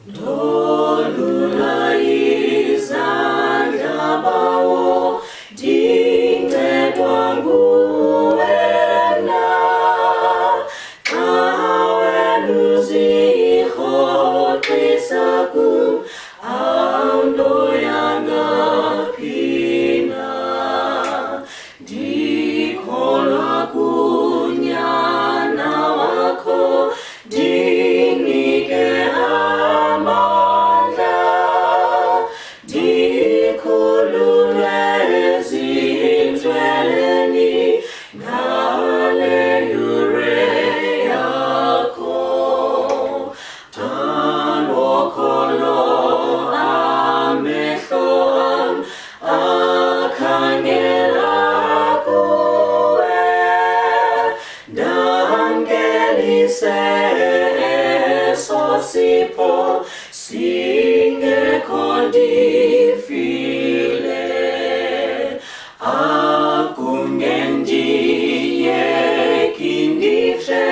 Dolula izandla bawo dincedwa nguwena xa wena uzirhoxisa kum awunto yangaphina ndikholwa kunyana wakho ndinike amandla ndikhulule ezinzweleni ngale yure yakho tanokholo amehlo am akhangela kuwe ndangelise eso sipho singekho ndifile akungendiyeki ndife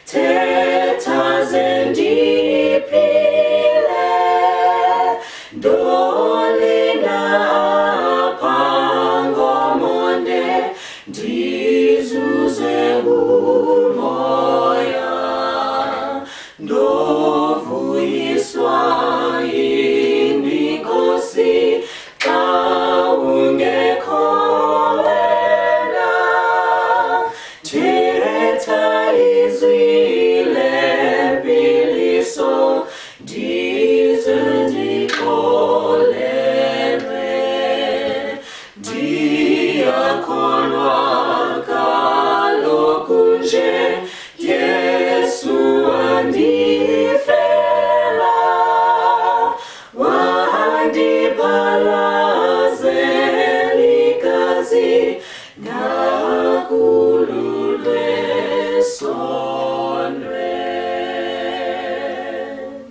thetha zendiphile ndolinda apha ngomonde ndizuze umoya ndovuyiswa yinkosi xa ungekho wena thetha izwi lembiliso ndize ndikholelwe ndiyakholwa kaloku nje Yesu wandifela wandibhala